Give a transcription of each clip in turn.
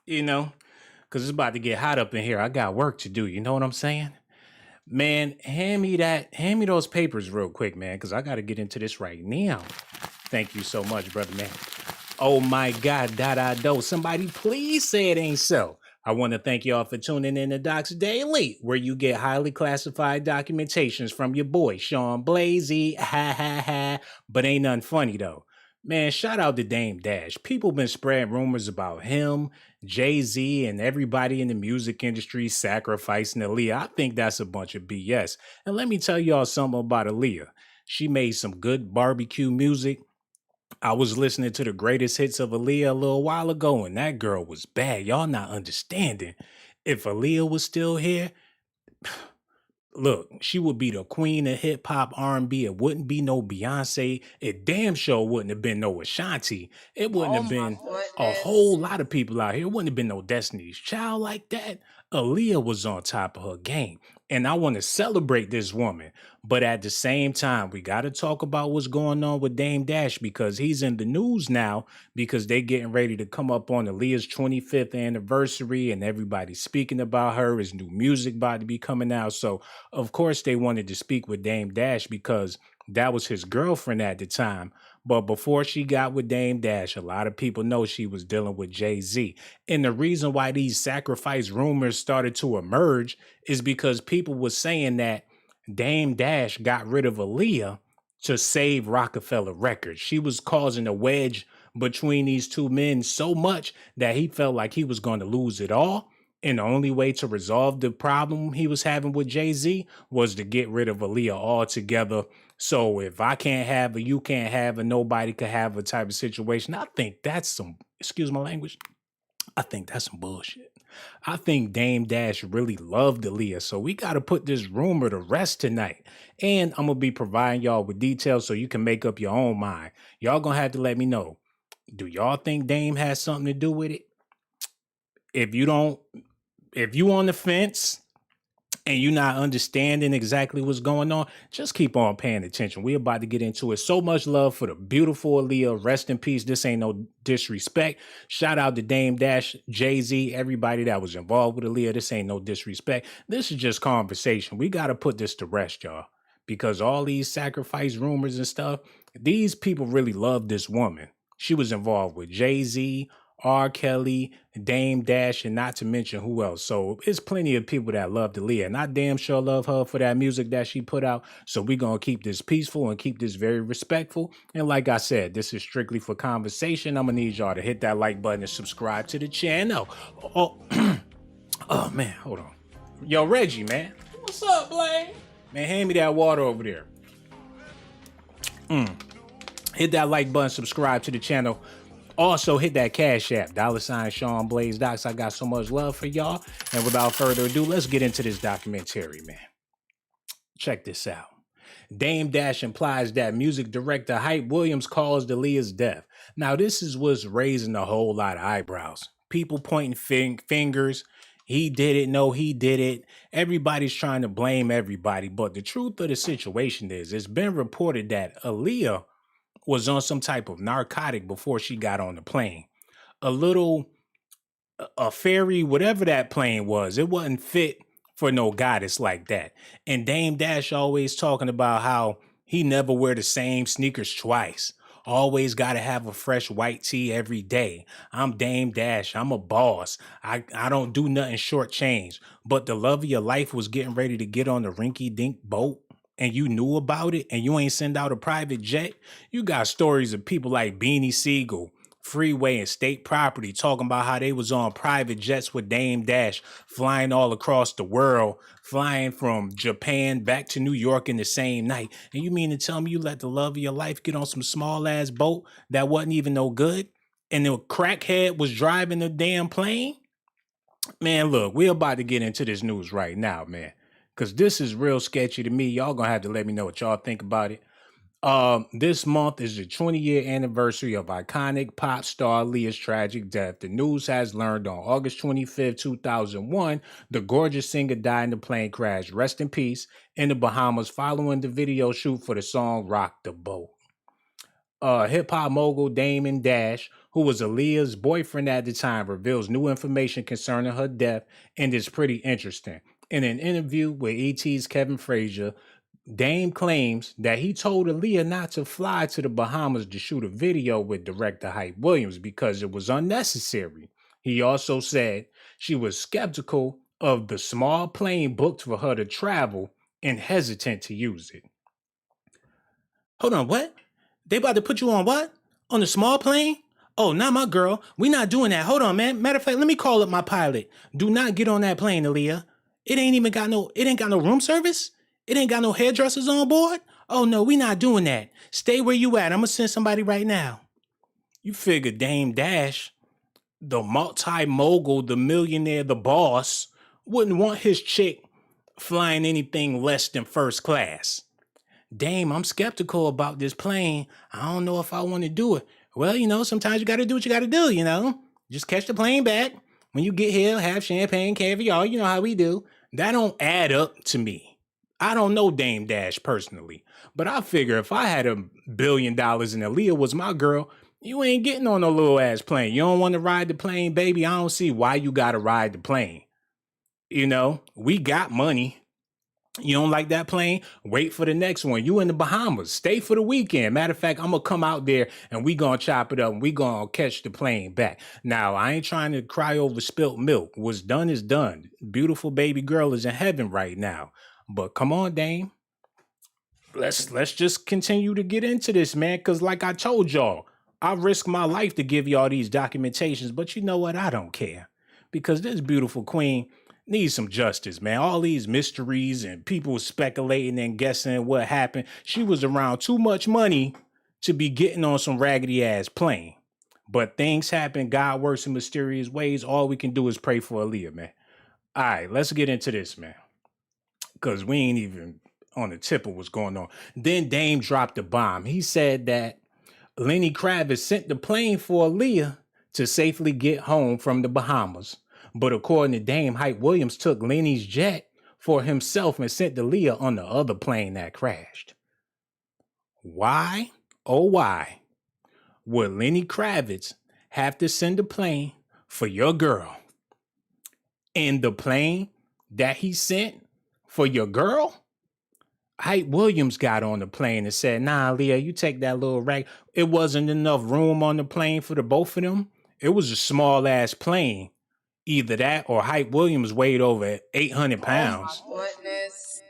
you know, because it's about to get hot up in here. I got work to do. You know what I'm saying? Man, hand me those papers real quick, man, because I got to get into this right now. Thank you so much, brother, man. Oh my God, do. Somebody please say it ain't so. I want to thank y'all for tuning in to Docz Daily, where you get highly classified documentations from your boy, Sean Blasey. Ha ha ha. But ain't nothing funny though. Man, shout out to Dame Dash. People been spreading rumors about him, Jay-Z, and everybody in the music industry sacrificing Aaliyah. I think that's a bunch of BS. And let me tell y'all something about Aaliyah. She made some good barbecue music. I was listening to the greatest hits of Aaliyah a little while ago, and that girl was bad. Y'all not understanding. If Aaliyah was still here, look, she would be the queen of hip hop R&B. It wouldn't be no Beyonce. It damn sure wouldn't have been no Ashanti. It wouldn't Oh have my been a whole goodness. lot of people out here. It wouldn't have been no Destiny's Child like that. Aaliyah was on top of her game. And I want to celebrate this woman. But at the same time, we got to talk about what's going on with Dame Dash because he's in the news now because they getting ready to come up on Aaliyah's 25th anniversary and everybody's speaking about her. His new music about to be coming out. So of course, they wanted to speak with Dame Dash because that was his girlfriend at the time. But before she got with Dame Dash, a lot of people know she was dealing with Jay-Z. And the reason why these sacrifice rumors started to emerge is because people were saying that Dame Dash got rid of Aaliyah to save Roc-a-fella Records. She was causing a wedge between these two men so much that he felt like he was going to lose it all. And the only way to resolve the problem he was having with Jay-Z was to get rid of Aaliyah altogether. So if I can't have her, you can't have her, nobody could have a type of situation. I think that's some, excuse my language, I think that's some bullshit. I think Dame Dash really loved Aaliyah. So we got to put this rumor to rest tonight. And I'm going to be providing y'all with details so you can make up your own mind. Y'all going to have to let me know. Do y'all think Dame has something to do with it? If you don't, if you on the fence and you're not understanding exactly what's going on, just keep on paying attention. We're about to get into it. So much love for the beautiful Aaliyah. Rest in peace. This ain't no disrespect. Shout out to Dame Dash, Jay-Z, everybody that was involved with Aaliyah. This ain't no disrespect. This is just conversation. We got to put this to rest, y'all, because all these sacrifice rumors and stuff, these people really love this woman. She was involved with Jay-Z, R. Kelly, Dame Dash, and not to mention who else. So it's plenty of people that love Aaliyah, and I damn sure love her for that music that she put out. So we're going to keep this peaceful and keep this very respectful. And like I said, this is strictly for conversation. I'm going to need y'all to hit that like button and subscribe to the channel. Oh, oh man, hold on. Yo, Reggie, man. What's up, Blaine? Man, hand me that water over there. Hit that like button, subscribe to the channel. Also, hit that Cash App, $ Sean Blaze Docz. I got so much love for y'all. And without further ado, let's get into this documentary, man. Check this out. Dame Dash implies that music director Hype Williams caused Aaliyah's death. Now, this is what's raising a whole lot of eyebrows. People pointing fingers. He did it. No, he did it. Everybody's trying to blame everybody. But the truth of the situation is, it's been reported that Aaliyah was on some type of narcotic before she got on the plane. A ferry, whatever that plane was, it wasn't fit for no goddess like that. And Dame Dash always talking about how he never wear the same sneakers twice. Always got to have a fresh white tee every day. I'm Dame Dash. I'm a boss. I don't do nothing short change. But the love of your life was getting ready to get on the rinky dink boat and you knew about it and you ain't send out a private jet. You got stories of people like Beanie Siegel, Freeway, and State Property talking about how they was on private jets with Dame Dash, flying all across the world, flying from Japan back to New York in the same night. And you mean to tell me you let the love of your life get on some small ass boat that wasn't even no good? And the crackhead was driving the damn plane? Man, look, we're about to get into this news right now, man. Because this is real sketchy to me. Y'all gonna have to let me know what y'all think about it. This month is the 20-year anniversary of iconic pop star Aaliyah's tragic death. The news has learned on August 25th, 2001, the gorgeous singer died in a plane crash, rest in peace, in the Bahamas following the video shoot for the song Rock the Boat. Hip-hop mogul Damon Dash, who was Aaliyah's boyfriend at the time, reveals new information concerning her death, and it's pretty interesting. In an interview with ET's Kevin Frazier, Dame claims that he told Aaliyah not to fly to the Bahamas to shoot a video with director Hype Williams because it was unnecessary. He also said she was skeptical of the small plane booked for her to travel and hesitant to use it. Hold on, what? They about to put you on what? On the small plane? Oh, not my girl. We not doing that. Hold on, man. Matter of fact, let me call up my pilot. Do not get on that plane, Aaliyah. It ain't got no room service? It ain't got no hairdressers on board? Oh no, we not doing that. Stay where you at. I'm gonna send somebody right now. You figure Dame Dash, the multi-mogul, the millionaire, the boss, wouldn't want his chick flying anything less than first class. Dame, I'm skeptical about this plane. I don't know if I want to do it. Well, sometimes you got to do what you got to do. Just catch the plane back. When you get here, have champagne, caviar. You know how we do. That don't add up to me. I don't know Dame Dash personally, but I figure if I had $1 billion and Aaliyah was my girl, you ain't getting on no little ass plane. You don't want to ride the plane, baby. I don't see why you got to ride the plane. We got money. You don't like that plane? Wait for the next one. You in the Bahamas. Stay for the weekend. Matter of fact, I'm going to come out there and we going to chop it up and we going to catch the plane back. Now, I ain't trying to cry over spilt milk. What's done is done. Beautiful baby girl is in heaven right now. But come on, Dame. Let's just continue to get into this, man, because like I told y'all, I risk my life to give y'all these documentations, but you know what? I don't care because this beautiful queen needs some justice, man. All these mysteries and people speculating and guessing what happened. She was around too much money to be getting on some raggedy ass plane. But things happen. God works in mysterious ways. All we can do is pray for Aaliyah, man. All right, let's get into this, man. Because we ain't even on the tip of what's going on. Then Dame dropped a bomb. He said that Lenny Kravitz sent the plane for Aaliyah to safely get home from the Bahamas. But according to Dame, Hype Williams took Lenny's jet for himself and sent Aaliyah on the other plane that crashed. Why, oh why, would Lenny Kravitz have to send a plane for your girl? And the plane that he sent for your girl? Hype Williams got on the plane and said, nah, Aaliyah, you take that little rag. It wasn't enough room on the plane for the both of them. It was a small ass plane. Either that or Hype Williams weighed over 800 pounds. Oh my goodness.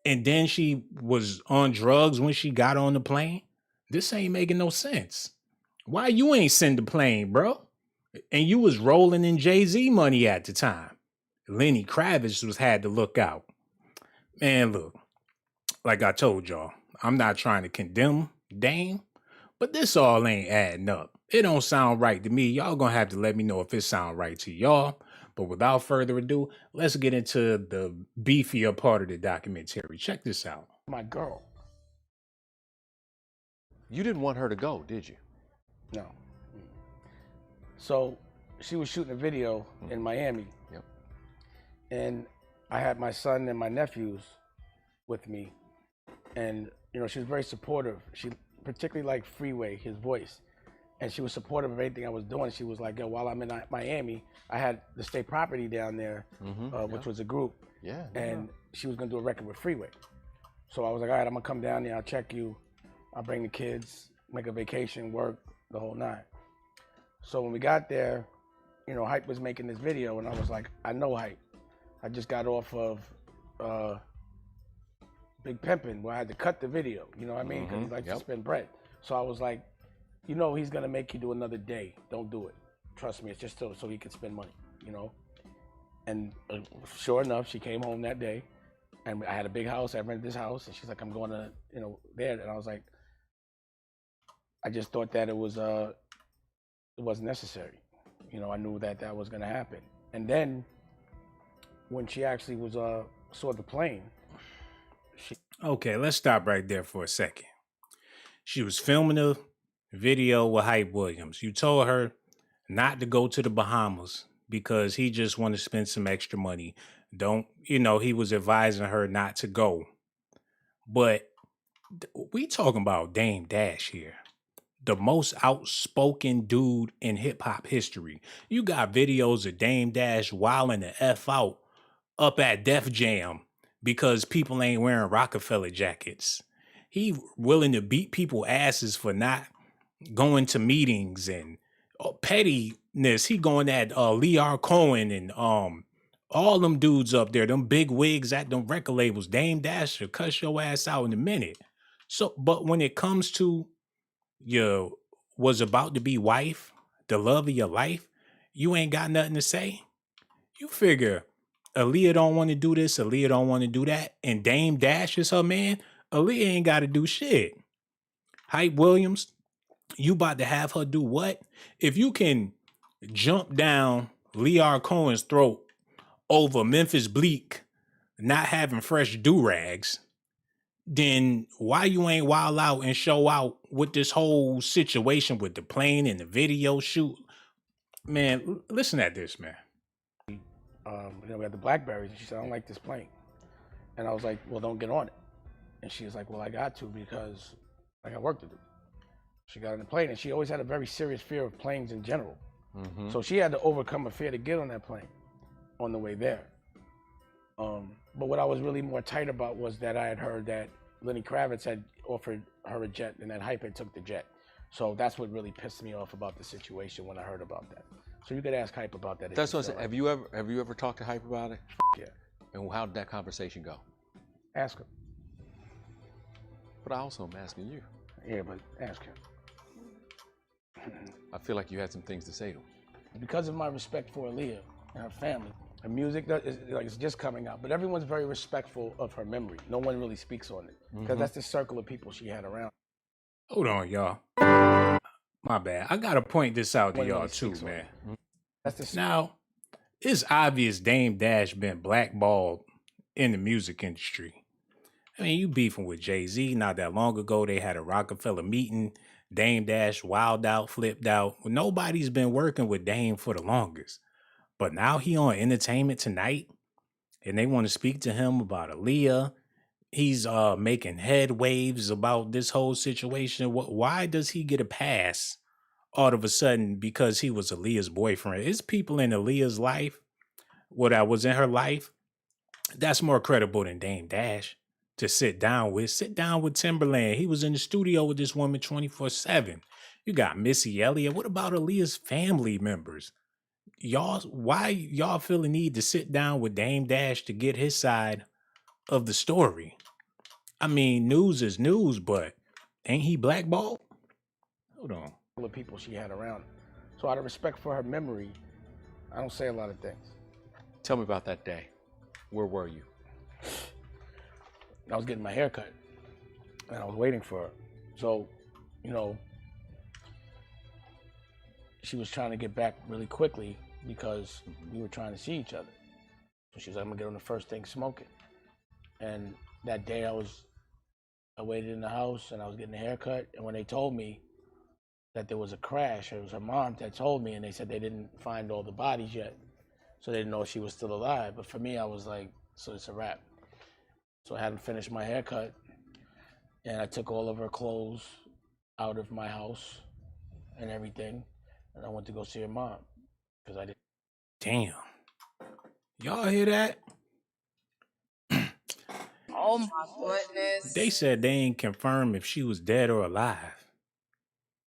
And then she was on drugs when she got on the plane. This ain't making no sense. Why you ain't send the plane, bro? And you was rolling in Jay-Z money at the time. Lenny Kravitz had to look out. Man, look, like I told y'all, I'm not trying to condemn Dame, but this all ain't adding up. It don't sound right to me. Y'all gonna have to let me know if it sound right to y'all. But without further ado, let's get into the beefier part of the documentary. Check this out. My girl. You didn't want her to go, did you? No. So she was shooting a video in Miami. Yep. And I had my son and my nephews with me. And, she was very supportive. She particularly liked Freeway, his voice. And she was supportive of everything I was doing. She was like, yo, while I'm in Miami, I had the state property down there, which was a group. Yeah. And she was gonna do a record with Freeway. So I was like, all right, I'm gonna come down there, I'll check you. I'll bring the kids, make a vacation, work, the whole nine. So when we got there, Hype was making this video and I was like, I know Hype. I just got off of Big Pimpin' where I had to cut the video, you know what I mean? Because he likes to spend bread. So I was like, he's gonna make you do another day. Don't do it. Trust me, it's just so he can spend money, And sure enough, she came home that day, and I had a big house. I rented this house, and she's like, "I'm going to, there." And I was like, I just thought that it wasn't necessary. I knew that was gonna happen. And then when she actually saw the plane, Okay, let's stop right there for a second. She was filming a video with Hype Williams. You told her not to go to the Bahamas because he just wanted to spend some extra money. He was advising her not to go. But we talking about Dame Dash here. the most outspoken dude in hip hop history. You got videos of Dame Dash wilding the F out up at Def Jam because people ain't wearing Roc-a-fella jackets. He willing to beat people asses for not going to meetings and pettiness. He going at Lear Cohen and all them dudes up there, them big wigs at them record labels. Dame Dash will cuss your ass out in a minute. So, but when it comes to your was about to be wife, the love of your life, you ain't got nothing to say. You figure Aaliyah don't want to do this, Aaliyah don't want to do that, and Dame Dash is her man. Aaliyah ain't got to do shit. Hype Williams, you about to have her do what? If you can jump down Lear Cohen's throat over Memphis Bleak not having fresh do-rags, then why you ain't wild out and show out with this whole situation with the plane and the video shoot? Man, listen at this, man. We had the Blackberries, and she said, I don't like this plane. And I was like, well, don't get on it. And she was like, well, I got to because I got work to do. She got on the plane, and she always had a very serious fear of planes in general. Mm-hmm. So she had to overcome a fear to get on that plane on the way there. But what I was really more tight about was that I had heard that Lenny Kravitz had offered her a jet, and that Hype had took the jet. So that's what really pissed me off about the situation when I heard about that. So you could ask Hype about that. That's what I said. Have you ever talked to Hype about it? Yeah. And how did that conversation go? Ask him. But I also am asking you. Yeah, but ask him. I feel like you had some things to say to him. Because of my respect for Aaliyah and her family, her music it's just coming out, but everyone's very respectful of her memory. No one really speaks on it because that's the circle of people she had around. Hold on, y'all. My bad. I gotta point this out to y'all too, man. Now, it's obvious Dame Dash been blackballed in the music industry. I mean, you beefing with Jay-Z not that long ago. They had a Roc-a-fella meeting. Dame Dash wilded out, flipped out. Nobody's been working with Dame for the longest. But now he on Entertainment Tonight, and they want to speak to him about Aaliyah. He's making head waves about this whole situation. Why does he get a pass all of a sudden because he was Aaliyah's boyfriend? It's people in Aaliyah's life, what I was in her life, that's more credible than Dame Dash to sit down with. Sit down with Timberland. He was in the studio with this woman 24/7. You got Missy Elliott. What about Aaliyah's family members? Why y'all feel the need to sit down with Dame Dash to get his side of the story? I mean, news is news, but ain't he blackballed? Hold on. The people she had around. So out of respect for her memory, I don't say a lot of things. Tell me about that day. Where were you? I was getting my hair cut, and I was waiting for her. So, she was trying to get back really quickly because we were trying to see each other. So she was like, I'm gonna get on the first thing smoking. And that day I waited in the house and I was getting a haircut. And when they told me that there was a crash, it was her mom that told me, and they said they didn't find all the bodies yet. So they didn't know if she was still alive. But for me, I was like, so it's a wrap. So I hadn't finished my haircut, and I took all of her clothes out of my house and everything, and I went to go see her mom because I didn't. Damn. Y'all hear that? Oh my goodness. They said they ain't confirmed if she was dead or alive.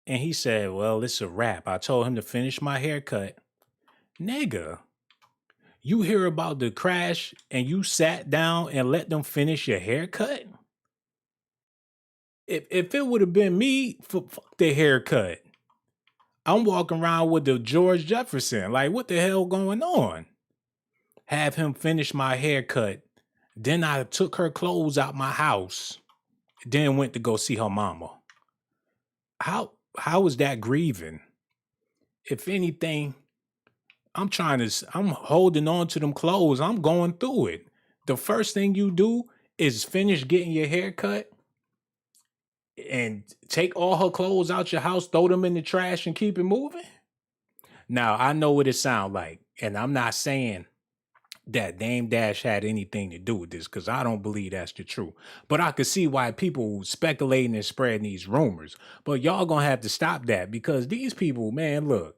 And he said, well, it's a wrap. I told him to finish my haircut. Nigga, you hear about the crash and you sat down and let them finish your haircut? If it would have been me, fuck the haircut. I'm walking around with the George Jefferson. Like, what the hell going on? Have him finish my haircut. Then I took her clothes out my house. Then went to go see her mama. How is that grieving? If anything, I'm holding on to them clothes. I'm going through it. The first thing you do is finish getting your hair cut and take all her clothes out your house, throw them in the trash and keep it moving. Now, I know what it sounds like. And I'm not saying that Dame Dash had anything to do with this, because I don't believe that's the truth. But I could see why people speculating and spreading these rumors. But y'all gonna have to stop that, because these people, man, look,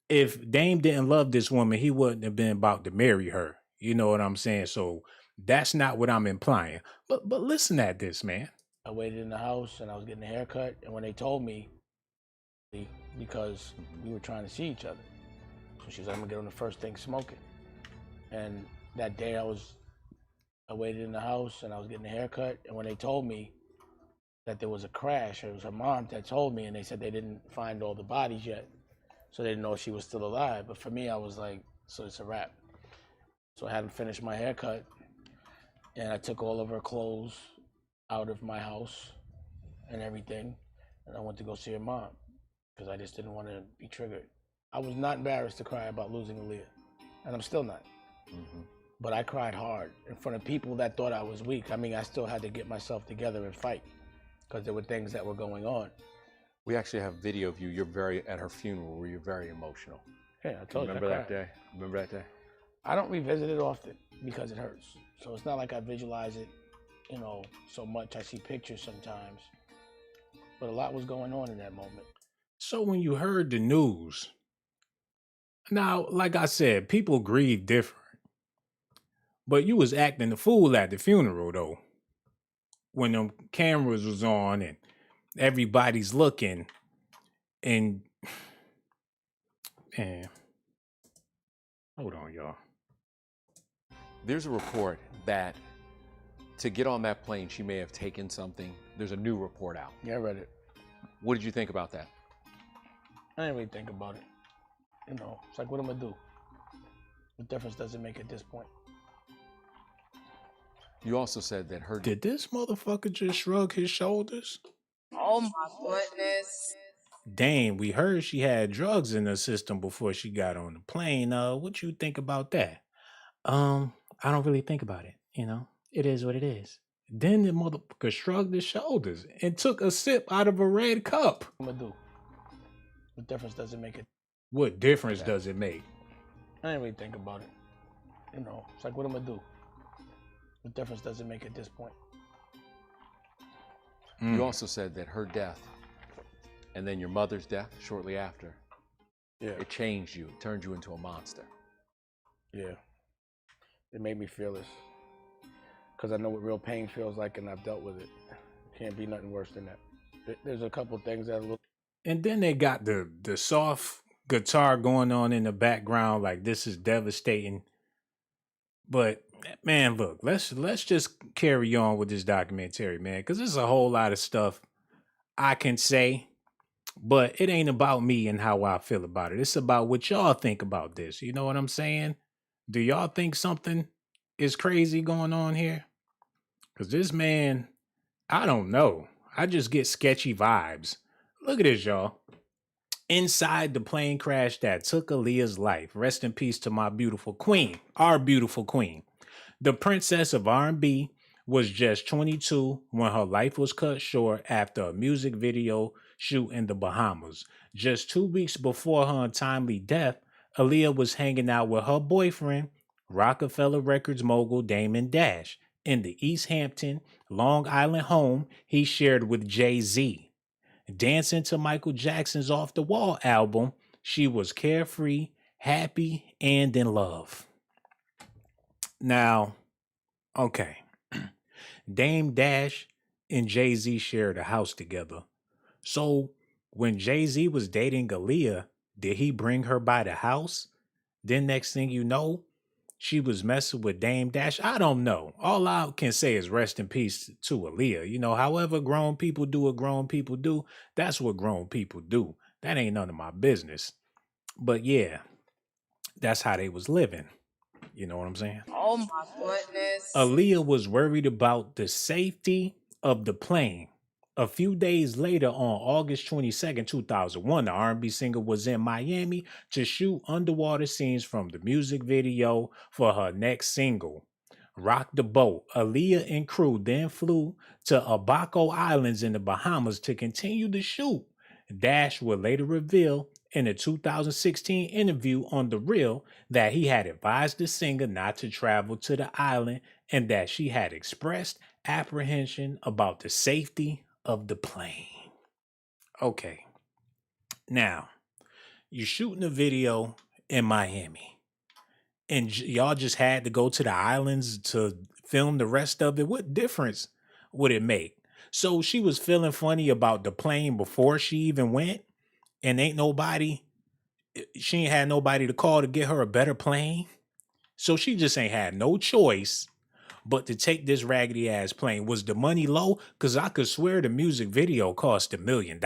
if Dame didn't love this woman, he wouldn't have been about to marry her. You know what I'm saying? So that's not what I'm implying. But listen at this, man. I waited in the house and I was getting a haircut, and when they told me, because we were trying to see each other, so she was like, I'm gonna get on the first thing smoking. And that day I waited in the house and I was getting a haircut, and when they told me that there was a crash, it was her mom that told me, and they said they didn't find all the bodies yet, so they didn't know if she was still alive. But for me, I was like, so it's a wrap. So I hadn't finished my haircut, and I took all of her clothes out of my house and everything, and I went to go see her mom because I just didn't want to be triggered. I was not embarrassed to cry about losing Aaliyah, and I'm still not. But I cried hard in front of people that thought I was weak. I mean, I still had to get myself together and fight because there were things that were going on. We actually have video of you. You're at her funeral where you're very emotional. Yeah, I told you. Remember that day? Remember that day? I don't revisit it often because it hurts. So it's not like I visualize it, so much. I see pictures sometimes, but a lot was going on in that moment. So when you heard the news, now, like I said, people grieve different. But you was acting the fool at the funeral, though. When them cameras was on and everybody's looking, and hold on, y'all. There's a report that to get on that plane, she may have taken something. There's a new report out. Yeah, I read it. What did you think about that? I didn't really think about it. It's like, what am I gonna do? What difference does it make at this point? You also said that her... Did this motherfucker just shrug his shoulders? Oh my goodness. Dang, we heard she had drugs in her system before she got on the plane. What you think about that? I don't really think about it. It is what it is. Then the motherfucker shrugged his shoulders and took a sip out of a red cup. What am I gonna do? What difference does it make? What difference does it make? I didn't really think about it. It's like, what am I gonna do? What difference does it make at this point? You also said that her death and then your mother's death shortly after, it changed you, it turned you into a monster. Yeah. It made me fearless. Because I know what real pain feels like, and I've dealt with it. Can't be nothing worse than that. There's a couple things that look... And then they got the soft guitar going on in the background, like this is devastating. But man, look, let's just carry on with this documentary, man, because there's a whole lot of stuff I can say, but it ain't about me and how I feel about it. It's about what y'all think about this. You know what I'm saying? Do y'all think something is crazy going on here? Because this man, I don't know. I just get sketchy vibes. Look at this, y'all. Inside the plane crash that took Aaliyah's life. Rest in peace to my beautiful queen, our beautiful queen. The princess of R&B was just 22 when her life was cut short after a music video shoot in the Bahamas. Just 2 weeks before her untimely death, Aaliyah was hanging out with her boyfriend, Roc-a-fella Records mogul Dame Dash, in the East Hampton, Long Island home he shared with Jay-Z. Dancing to Michael Jackson's Off the Wall album, she was carefree, happy, and in love. Now, okay. Dame Dash and Jay-Z shared a house together. So when Jay-Z was dating Aaliyah, did he bring her by the house? Then next thing you know, she was messing with Dame Dash. I don't know. All I can say is rest in peace to Aaliyah. However grown people do what grown people do, that's what grown people do. That ain't none of my business. But yeah, that's how they was living. You know what I'm saying? Oh my goodness. Aaliyah was worried about the safety of the plane. A few days later, on August 22nd, 2001, the R&B singer was in Miami to shoot underwater scenes from the music video for her next single, Rock the Boat. Aaliyah and crew then flew to Abaco Islands in the Bahamas to continue the shoot. Dash would later reveal in a 2016 interview on The Real that he had advised the singer not to travel to the island and that she had expressed apprehension about the safety of the plane. Okay, now you're shooting a video in Miami and y'all just had to go to the islands to film the rest of it. What difference would it make? So she was feeling funny about the plane before she even went, and she ain't had nobody to call to get her a better plane. So she just ain't had no choice but to take this raggedy ass plane. Was the money low? Cause I could swear the music video cost $1 million.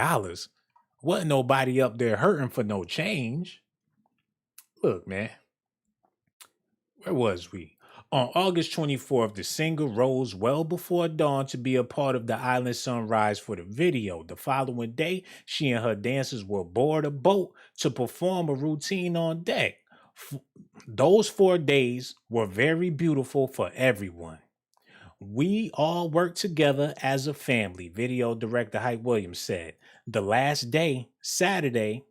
Wasn't nobody up there hurting for no change. Look, man, where was we? On August 24th, the singer rose well before dawn to be a part of the island sunrise for the video. The following day, she and her dancers will board a boat to perform a routine on deck. Those 4 days were very beautiful for everyone. We all worked together as a family, video director Hype Williams said. The last day, Saturday,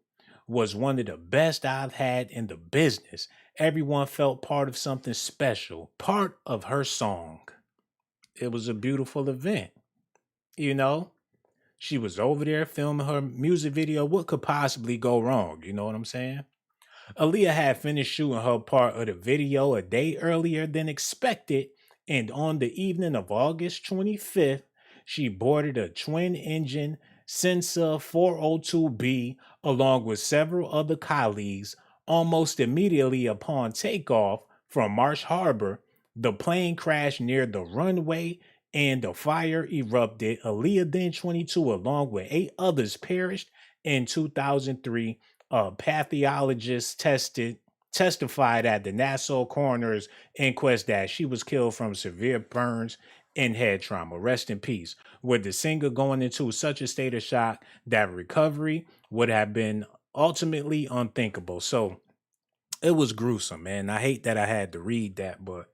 was one of the best I've had in the business. Everyone felt part of something special, part of her song. It was a beautiful event. You know, she was over there filming her music video. What could possibly go wrong? You know what I'm saying? Aaliyah had finished shooting her part of the video a day earlier than expected, and on the evening of August 25th, she boarded a twin-engine Sensa 402B along with several other colleagues. Almost immediately upon takeoff from Marsh Harbor, the plane crashed near the runway and the fire erupted. Aaliyah, then 22, along with 8 others, perished in 2003. Pathologists testified at the Nassau coroner's inquest that she was killed from severe burns and head trauma. Rest in peace. With the singer going into such a state of shock that recovery would have been ultimately unthinkable. So it was gruesome, man. I hate that I had to read that, but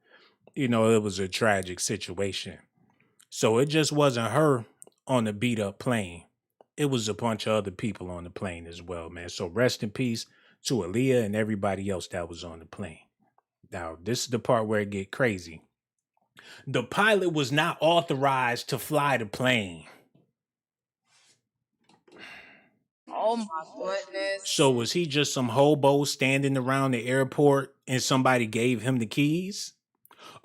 it was a tragic situation. So it just wasn't her on the beat up plane. It was a bunch of other people on the plane as well, man. So rest in peace to Aaliyah and everybody else that was on the plane. Now, this is the part where it get crazy. The pilot was not authorized to fly the plane. Oh my goodness. So was he just some hobo standing around the airport and somebody gave him the keys?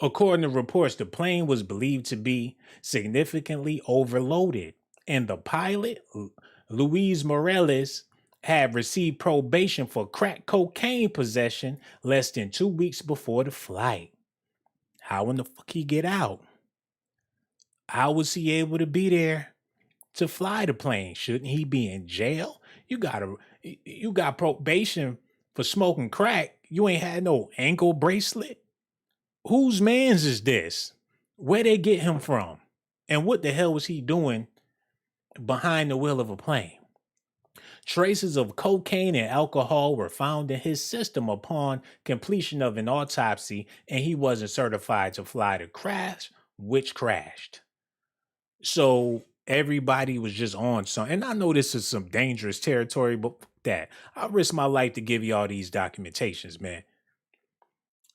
According to reports, the plane was believed to be significantly overloaded, and the pilot, Luis Morales, had received probation for crack cocaine possession less than 2 weeks before the flight. How in the fuck he get out? How was he able to be there to fly the plane? Shouldn't he be in jail? You got probation for smoking crack. You ain't had no ankle bracelet. Whose man's is this? Where they get him from? And what the hell was he doing behind the wheel of a plane? Traces of cocaine and alcohol were found in his system upon completion of an autopsy, and he wasn't certified to fly the crash, which crashed. So everybody was just on something. And I know this is some dangerous territory, but that I risk my life to give you all these documentations, man.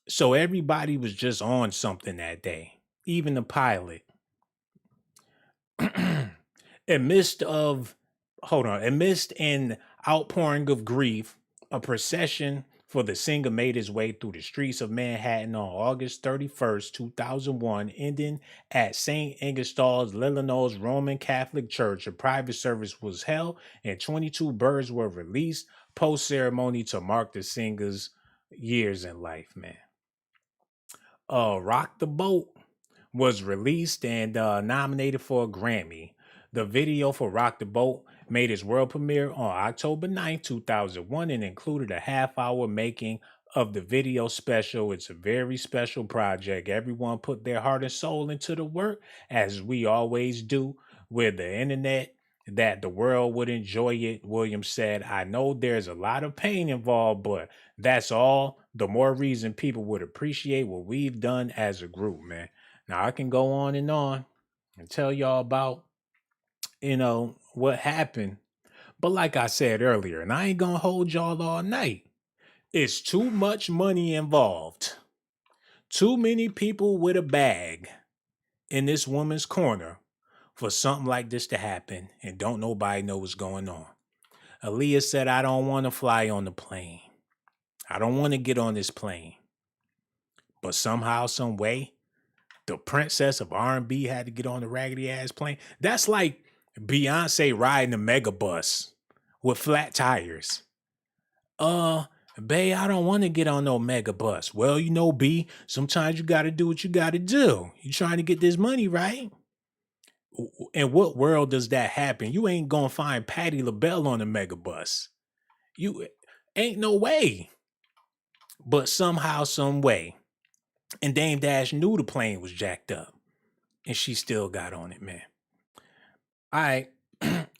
So everybody was just on something that day, even the pilot. Amidst an outpouring of grief, a procession for the singer made its way through the streets of Manhattan on August 31st, 2001, ending at St. Augustine, Illinois Roman Catholic Church. A private service was held and 22 birds were released post-ceremony to mark the singer's years in life, man. Rock the Boat was released and nominated for a Grammy. The video for Rock the Boat made its world premiere on October 9, 2001 and included a half-hour making of the video special. It's a very special project. Everyone put their heart and soul into the work, as we always do with the internet, that the world would enjoy it. Williams said, I know there's a lot of pain involved, but that's all the more reason people would appreciate what we've done as a group, man. Now, I can go on and tell y'all about, what happened. But like I said earlier, and I ain't gonna hold y'all all night, it's too much money involved. Too many people with a bag in this woman's corner for something like this to happen, and don't nobody know what's going on. Aaliyah said, I don't want to fly on the plane. I don't want to get on this plane. But somehow, some way, the princess of R&B had to get on the raggedy ass plane. That's like Beyonce riding a mega bus with flat tires. Bae, I don't want to get on no mega bus. Well, you know, B, sometimes you got to do what you got to do. You trying to get this money, right? In what world does that happen? You ain't gonna find Patti LaBelle on a mega bus. You ain't no way. But somehow, some way, and Dame Dash knew the plane was jacked up, and she still got on it, man. All right.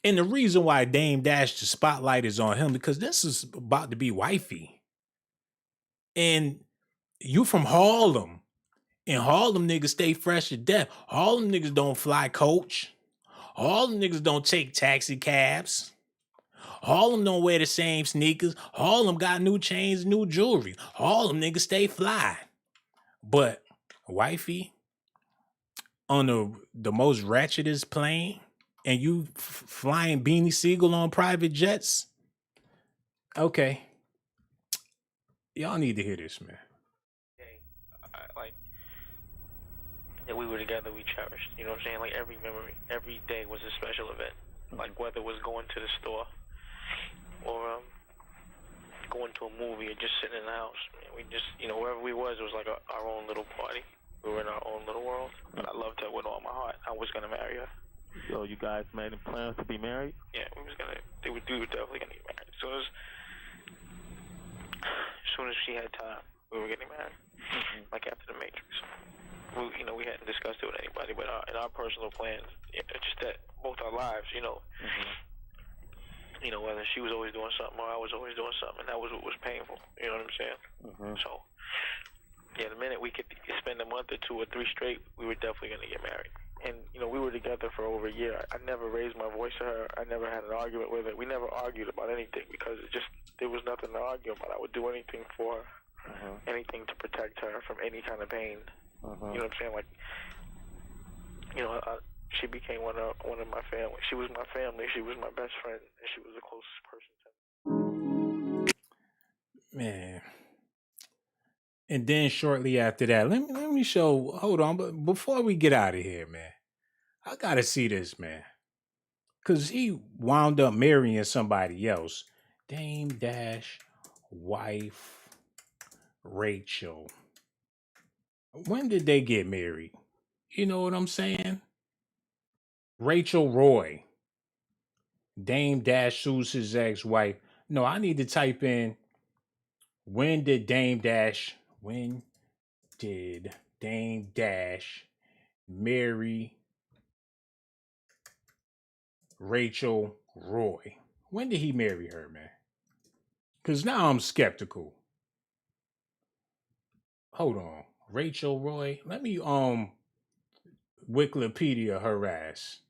And the reason why Dame Dash, the spotlight is on him, because this is about to be wifey. And you from Harlem. And Harlem niggas stay fresh to death. Harlem niggas don't fly coach. Harlem niggas don't take taxi cabs. Harlem don't wear the same sneakers. Harlem got new chains, new jewelry. Harlem niggas stay fly. But wifey on the most ratchetest plane, and you flying Beanie Siegel on private jets? Okay. Y'all need to hear this, man. Like, that we were together, we cherished. You know what I'm saying? Like, every memory, every day was a special event. Like, whether it was going to the store or going to a movie or just sitting in the house. We just, wherever we was, it was like our own little party. We were in our own little world. But I loved her with all my heart. I was going to marry her. So you guys made plans to be married? Yeah, we were definitely going to get married. As soon as she had time, we were getting married. Like after the Matrix. We hadn't discussed it with anybody, but in our personal plans, just that both our lives, whether she was always doing something or I was always doing something, and that was what was painful. You know what I'm saying? So, the minute we could spend a month or 2 or 3 straight, we were definitely going to get married. And, we were together for over a year. I never raised my voice to her. I never had an argument with her. We never argued about anything because there was nothing to argue about. I would do anything for her, anything to protect her from any kind of pain. You know what I'm saying? Like, she became one of my family. She was my family. She was my best friend, and she was the closest person to me. Man. And then shortly after that, let me show. Hold on, but before we get out of here, man, I gotta see this, man, because he wound up marrying somebody else. Dame Dash wife Rachel. When did they get married? You know what I'm saying? Rachel Roy. Dame Dash sues his ex-wife. No, I need to type in when did Dame Dash marry Rachel Roy? When did he marry her, man? Because now I'm skeptical. Hold on. Rachel Roy. Let me Wikipedia her ass.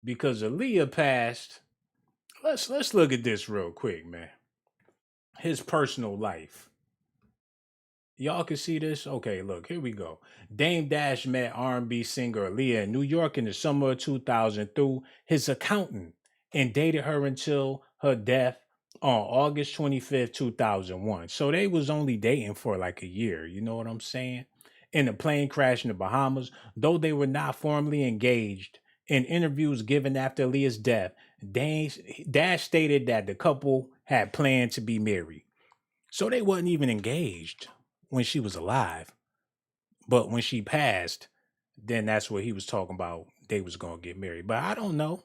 Because Aaliyah passed. Let's look at this real quick, man. His personal life. Y'all can see this? Okay, look, here we go. Dame Dash met R&B singer Aaliyah in New York in the summer of 2000 through his accountant and dated her until her death on August 25th, 2001. So they was only dating for like a year, you know what I'm saying? In a plane crash in the Bahamas, though they were not formally engaged. In interviews given after Aaliyah's death, Dash stated that the couple had planned to be married. So they wasn't even engaged when she was alive. But when she passed, then that's what he was talking about. They was going to get married. But I don't know.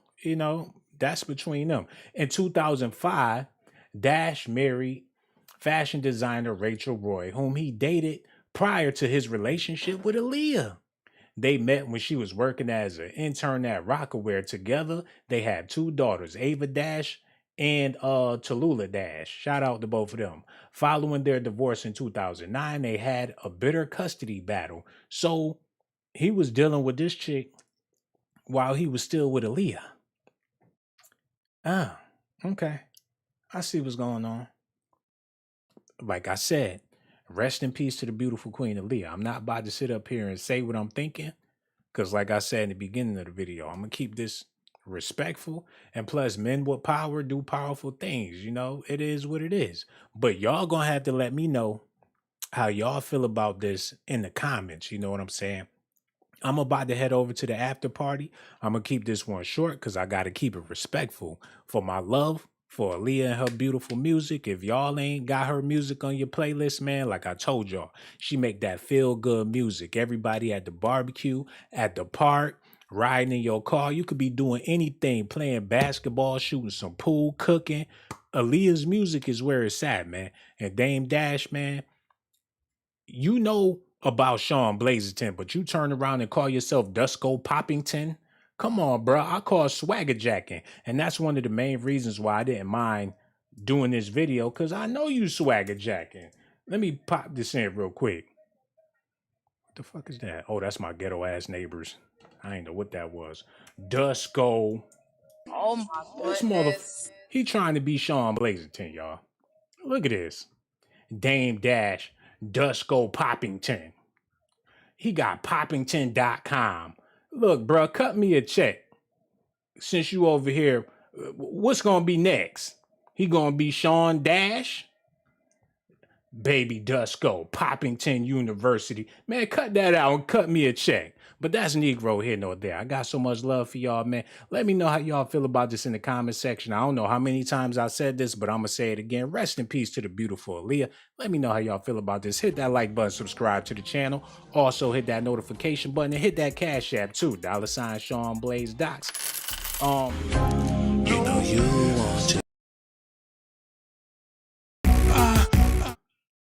That's between them. In 2005, Dash married fashion designer Rachel Roy, whom he dated prior to his relationship with Aaliyah. They met when she was working as an intern at Roc-a-fella together. They had 2 daughters, Ava Dash and Tallulah Dash. Shout out to both of them. Following their divorce in 2009, they had a bitter custody battle. So he was dealing with this chick while he was still with Aaliyah. Ah, okay. I see what's going on. Like I said, rest in peace to the beautiful Queen Aaliyah. I'm not about to sit up here and say what I'm thinking, because like I said in the beginning of the video, I'm going to keep this respectful. And plus, men with power do powerful things. You know, it is what it is. But y'all going to have to let me know how y'all feel about this in the comments. You know what I'm saying? I'm about to head over to the after party. I'm going to keep this one short because I got to keep it respectful for my love for Aaliyah and her beautiful music. If y'all ain't got her music on your playlist, man, like I told y'all, she make that feel good music. Everybody at the barbecue, at the park, riding in your car. You could be doing anything, playing basketball, shooting some pool, cooking. Aaliyah's music is where it's at, man. And Dame Dash, man, you know about Sean Blazerton, but you turn around and call yourself Dusko Poppington? Come on, bro. I call swagger jacking. And that's one of the main reasons why I didn't mind doing this video, because I know you swagger jacking. Let me pop this in real quick. What the fuck is that? Oh, that's my ghetto ass neighbors. I ain't know what that was. Dusko. Oh my This goodness. he trying to be Sean Blazerton, y'all. Look at this. Dame Dash Dusko Poppington. He got poppington.com. Look, bro, cut me a check. Since you over here, what's going to be next? He going to be Sean Dash? Baby Dusko, Poppington University. Man, cut that out and cut me a check. But that's Negro here nor there. I got so much love for y'all, man. Let me know how y'all feel about this in the comment section. I don't know how many times I said this, but I'm going to say it again. Rest in peace to the beautiful Aaliyah. Let me know how y'all feel about this. Hit that like button, subscribe to the channel. Also, hit that notification button and hit that Cash App too. $ Sean Blaze Docz. You know you want to.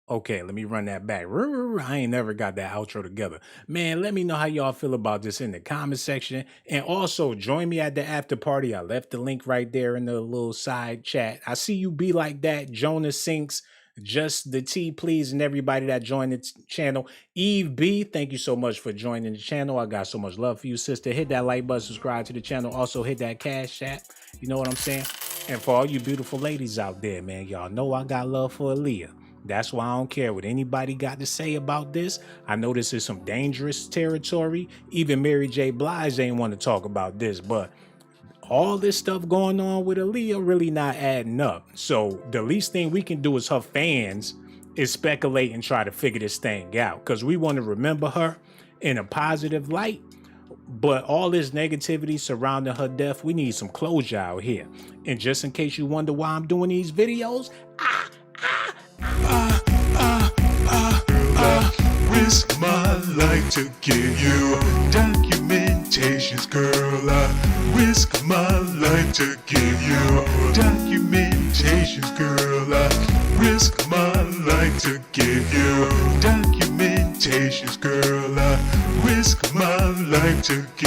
Okay, let me run that back. I ain't never got that outro together. Man, let me know how y'all feel about this in the comment section. And also, join me at the after party. I left the link right there in the little side chat. I see you be like that. Jonas Sinks, Just the T, please, and everybody that joined the channel. Eve B, thank you so much for joining the channel. I got so much love for you, sister. Hit that like button, subscribe to the channel. Also, hit that Cash App. You know what I'm saying? And for all you beautiful ladies out there, man, y'all know I got love for Aaliyah. That's why I don't care what anybody got to say about this. I know this is some dangerous territory. Even Mary J. Blige ain't want to talk about this, but all this stuff going on with Aaliyah really not adding up. So the least thing we can do as her fans is speculate and try to figure this thing out, because we want to remember her in a positive light. But all this negativity surrounding her death, we need some closure out here. And just in case you wonder why I'm doing these videos, risk my life to give you documentations, girl. I risk my life to give you documentations, girl. I risk my life to give you documentations, girl. I risk my life to give